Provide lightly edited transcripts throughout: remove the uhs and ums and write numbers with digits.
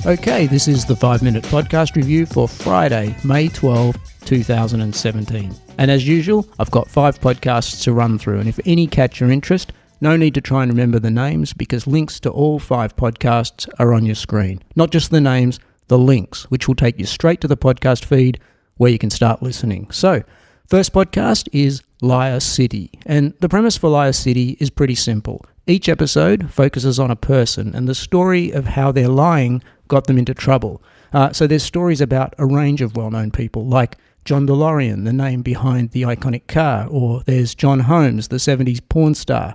Okay, this is the 5-minute podcast review for Friday, May 12, 2017. And as usual, I've got 5 podcasts to run through, and if any catch your interest, no need to try and remember the names because links to all 5 podcasts are on your screen. Not just the names, the links, which will take you straight to the podcast feed where you can start listening. So, first podcast is Liar City, and the premise for Liar City is pretty simple. Each episode focuses on a person and the story of how their lying got them into trouble. So there's stories about a range of well-known people, like John DeLorean, the name behind the iconic car, or there's John Holmes, the 70s porn star.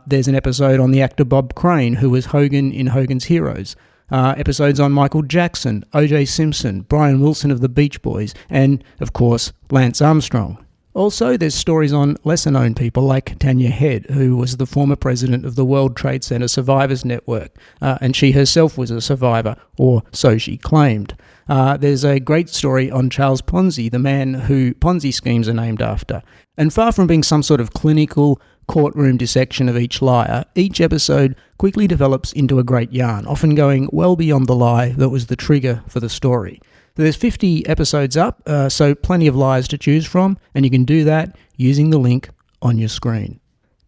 There's an episode on the actor Bob Crane, who was Hogan in Hogan's Heroes. Episodes on Michael Jackson, O.J. Simpson, Brian Wilson of the Beach Boys, and, of course, Lance Armstrong. Also, there's stories on lesser-known people like Tanya Head, who was the former president of the World Trade Center Survivors Network, and she herself was a survivor, or so she claimed. There's a great story on Charles Ponzi, the man who Ponzi schemes are named after. And far from being some sort of clinical courtroom dissection of each liar, each episode quickly develops into a great yarn, often going well beyond the lie that was the trigger for the story. There's 50 episodes up, so plenty of lies to choose from, and you can do that using the link on your screen.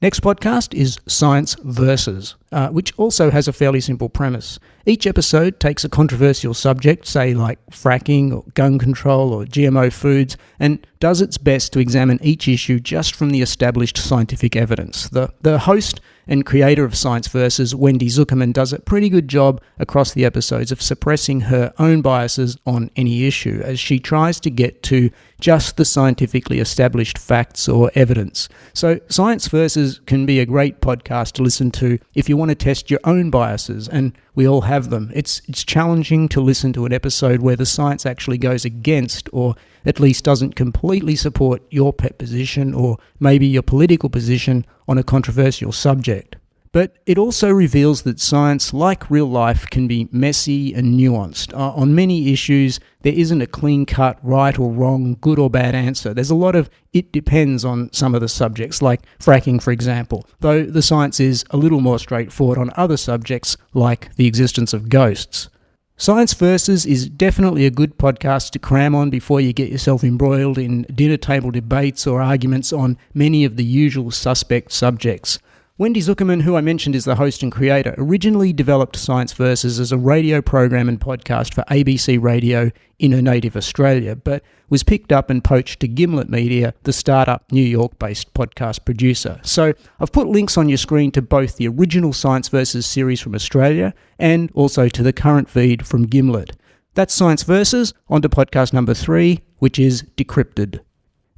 Next podcast is Science Versus, which also has a fairly simple premise. Each episode takes a controversial subject, say like fracking or gun control or GMO foods, and does its best to examine each issue just from the established scientific evidence. The host and creator of Science Versus, Wendy Zuckerman, does a pretty good job across the episodes of suppressing her own biases on any issue as she tries to get to just the scientifically established facts or evidence. So Science Versus can be a great podcast to listen to if you want to test your own biases, and we all have them. It's challenging to listen to an episode where the science actually goes against, or at least doesn't completely support, your pet position or maybe your political position on a controversial subject. But it also reveals that science, like real life, can be messy and nuanced. On many issues, there isn't a clean-cut right or wrong, good or bad answer. There's a lot of it depends on some of the subjects, like fracking, for example, though the science is a little more straightforward on other subjects, like the existence of ghosts. Science Versus is definitely a good podcast to cram on before you get yourself embroiled in dinner table debates or arguments on many of the usual suspect subjects. Wendy Zuckerman, who I mentioned is the host and creator, originally developed Science Versus as a radio program and podcast for ABC Radio in her native Australia, but was picked up and poached to Gimlet Media, the startup New York-based podcast producer. So I've put links on your screen to both the original Science Versus series from Australia and also to the current feed from Gimlet. That's Science Versus. On to podcast number 3, which is Decrypted.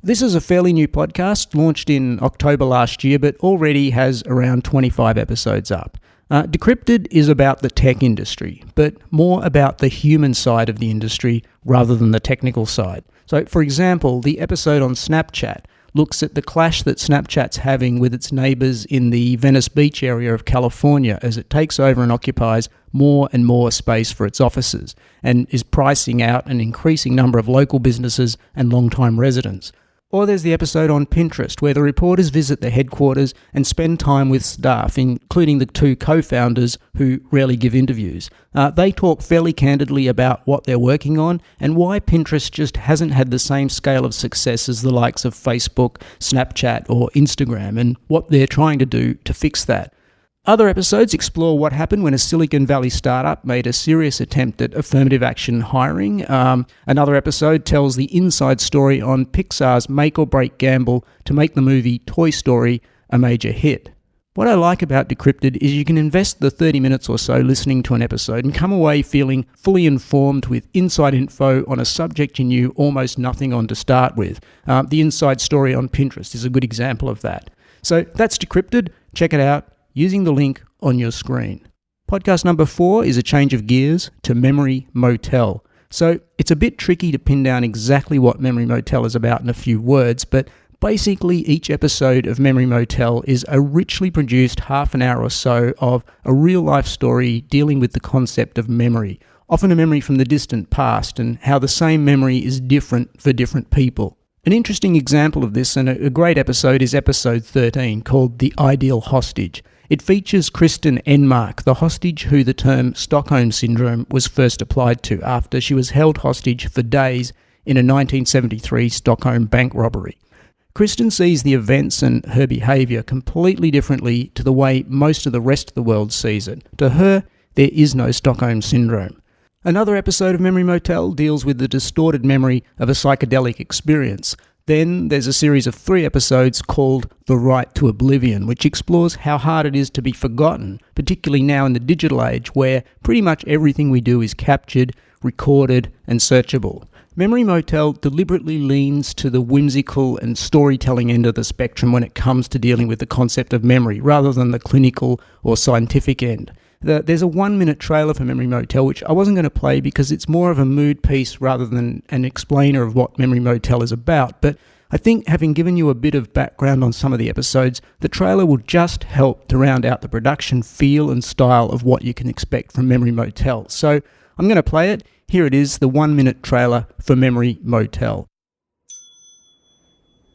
This is a fairly new podcast, launched in October last year, but already has around 25 episodes up. Decrypted is about the tech industry, but more about the human side of the industry rather than the technical side. So, for example, the episode on Snapchat looks at the clash that Snapchat's having with its neighbours in the Venice Beach area of California as it takes over and occupies more and more space for its offices and is pricing out an increasing number of local businesses and long-time residents. Or there's the episode on Pinterest, where the reporters visit the headquarters and spend time with staff, including the 2 co-founders who rarely give interviews. They talk fairly candidly about what they're working on and why Pinterest just hasn't had the same scale of success as the likes of Facebook, Snapchat, or Instagram, and what they're trying to do to fix that. Other episodes explore what happened when a Silicon Valley startup made a serious attempt at affirmative action hiring. Another episode tells the inside story on Pixar's make-or-break gamble to make the movie Toy Story a major hit. What I like about Decrypted is you can invest the 30 minutes or so listening to an episode and come away feeling fully informed with inside info on a subject you knew almost nothing on to start with. The inside story on Pinterest is a good example of that. So that's Decrypted. Check it out using the link on your screen. Podcast number 4 is a change of gears to Memory Motel. So it's a bit tricky to pin down exactly what Memory Motel is about in a few words, but basically each episode of Memory Motel is a richly produced half an hour or so of a real-life story dealing with the concept of memory, often a memory from the distant past, and how the same memory is different for different people. An interesting example of this, and a great episode, is episode 13, called The Ideal Hostage. It features Kristen Enmark, the hostage who the term Stockholm Syndrome was first applied to after she was held hostage for days in a 1973 Stockholm bank robbery. Kristen sees the events and her behaviour completely differently to the way most of the rest of the world sees it. To her, there is no Stockholm Syndrome. Another episode of Memory Motel deals with the distorted memory of a psychedelic experience. Then there's a series of 3 episodes called The Right to Oblivion, which explores how hard it is to be forgotten, particularly now in the digital age where pretty much everything we do is captured, recorded and searchable. Memory Motel deliberately leans to the whimsical and storytelling end of the spectrum when it comes to dealing with the concept of memory, rather than the clinical or scientific end. There's a 1-minute trailer for Memory Motel, which I wasn't going to play because it's more of a mood piece rather than an explainer of what Memory Motel is about. But I think having given you a bit of background on some of the episodes, the trailer will just help to round out the production feel and style of what you can expect from Memory Motel. So I'm going to play it. Here it is, the 1-minute trailer for Memory Motel.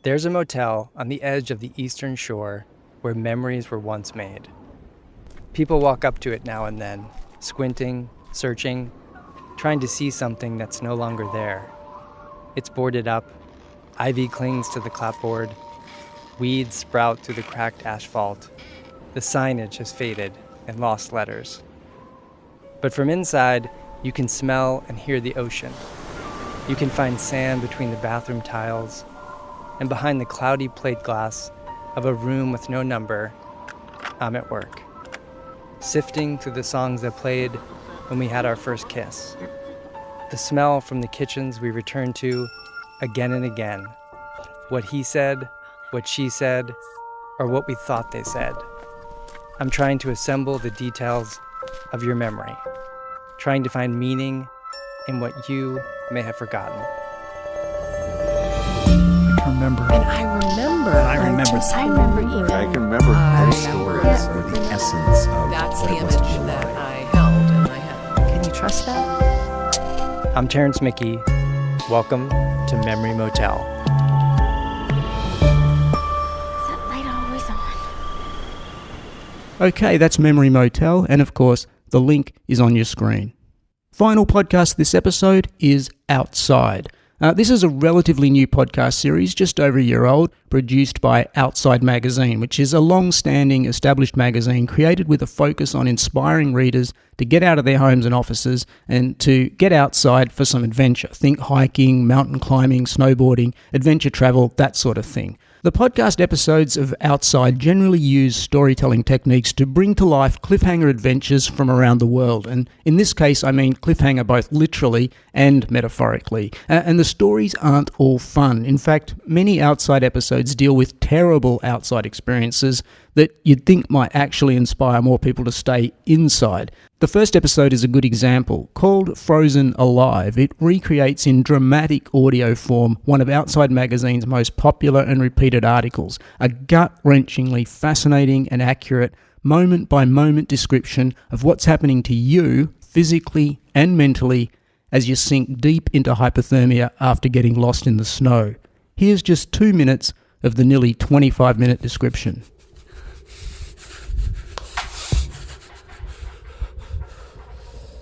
There's a motel on the edge of the eastern shore where memories were once made. People walk up to it now and then, squinting, searching, trying to see something that's no longer there. It's boarded up, ivy clings to the clapboard, weeds sprout through the cracked asphalt. The signage has faded and lost letters. But from inside, you can smell and hear the ocean. You can find sand between the bathroom tiles, and behind the cloudy plate glass of a room with no number, I'm at work, sifting through the songs that played when we had our first kiss. The smell from the kitchens we returned to again and again. What he said, what she said, or what we thought they said. I'm trying to assemble the details of your memory, trying to find meaning in what you may have forgotten. Remember. And I remember. I remember. I remember even. I can remember those stories are the essence of That's what the it must image be that like. I held in my head. Can you trust that? I'm Terrence Mickey. Welcome to Memory Motel. Is that light always on? Okay, that's Memory Motel, and of course, the link is on your screen. Final podcast this episode is Outside. This is a relatively new podcast series, just over a year old, produced by Outside Magazine, which is a long-standing established magazine created with a focus on inspiring readers to get out of their homes and offices and to get outside for some adventure. Think hiking, mountain climbing, snowboarding, adventure travel, that sort of thing. The podcast episodes of Outside generally use storytelling techniques to bring to life cliffhanger adventures from around the world. And in this case, I mean cliffhanger both literally and metaphorically. And the stories aren't all fun. In fact, many Outside episodes deal with terrible outside experiences that you'd think might actually inspire more people to stay inside. The first episode is a good example. Called Frozen Alive, it recreates in dramatic audio form one of Outside Magazine's most popular and repeated articles, a gut-wrenchingly fascinating and accurate moment-by-moment description of what's happening to you physically and mentally as you sink deep into hypothermia after getting lost in the snow. Here's just 2 minutes of the nearly 25-minute description.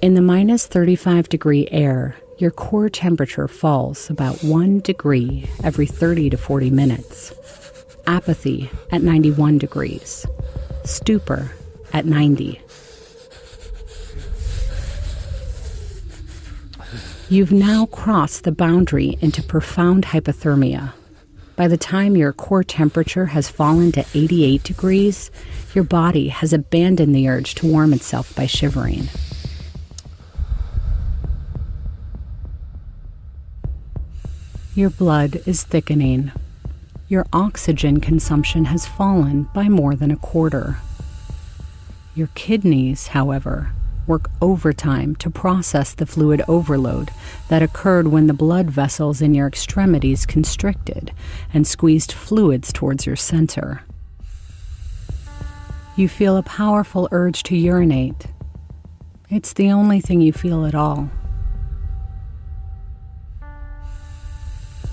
In the minus 35 degree air, your core temperature falls about 1 degree every 30 to 40 minutes. Apathy at 91 degrees. Stupor at 90. You've now crossed the boundary into profound hypothermia. By the time your core temperature has fallen to 88 degrees, your body has abandoned the urge to warm itself by shivering. Your blood is thickening. Your oxygen consumption has fallen by more than a quarter. Your kidneys, however, work overtime to process the fluid overload that occurred when the blood vessels in your extremities constricted and squeezed fluids towards your center. You feel a powerful urge to urinate. It's the only thing you feel at all.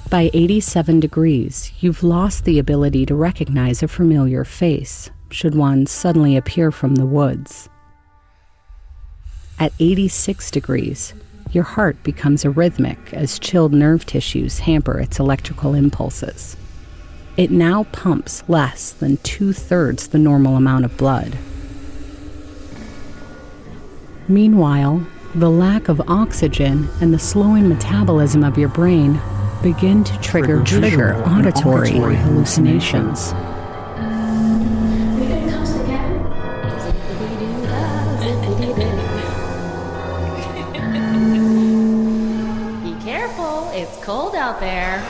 By 87 degrees, you've lost the ability to recognize a familiar face, should one suddenly appear from the woods. At 86 degrees, your heart becomes arrhythmic as chilled nerve tissues hamper its electrical impulses. It now pumps less than 2/3 the normal amount of blood. Meanwhile, the lack of oxygen and the slowing metabolism of your brain begin to trigger auditory hallucinations. Be careful, it's cold out there.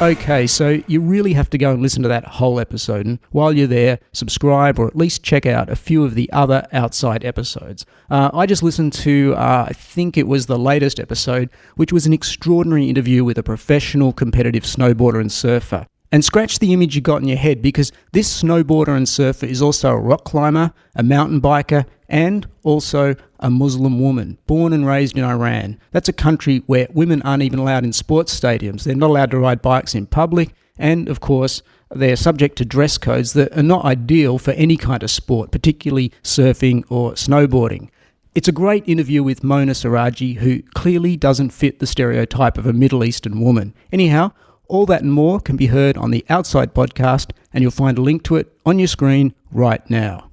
Okay, so you really have to go and listen to that whole episode, and while you're there, subscribe or at least check out a few of the other Outside episodes. I just listened to, I think it was the latest episode, which was an extraordinary interview with a professional competitive snowboarder and surfer. And scratch the image you got in your head, because this snowboarder and surfer is also a rock climber, a mountain biker, and also a Muslim woman, born and raised in Iran. That's a country where women aren't even allowed in sports stadiums. They're not allowed to ride bikes in public, and of course, they're subject to dress codes that are not ideal for any kind of sport, particularly surfing or snowboarding. It's a great interview with Mona Siraji, who clearly doesn't fit the stereotype of a Middle Eastern woman. Anyhow, all that and more can be heard on the Outside podcast, and you'll find a link to it on your screen right now.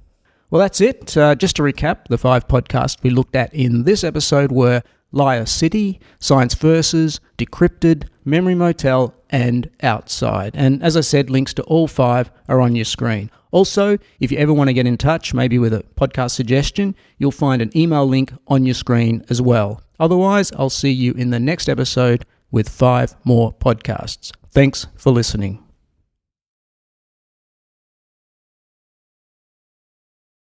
Well, that's it. Just to recap, the 5 podcasts we looked at in this episode were Liar City, Science Versus, Decrypted, Memory Motel, and Outside. And as I said, links to all 5 are on your screen. Also, if you ever want to get in touch, maybe with a podcast suggestion, you'll find an email link on your screen as well. Otherwise, I'll see you in the next episode with 5 more podcasts. Thanks for listening.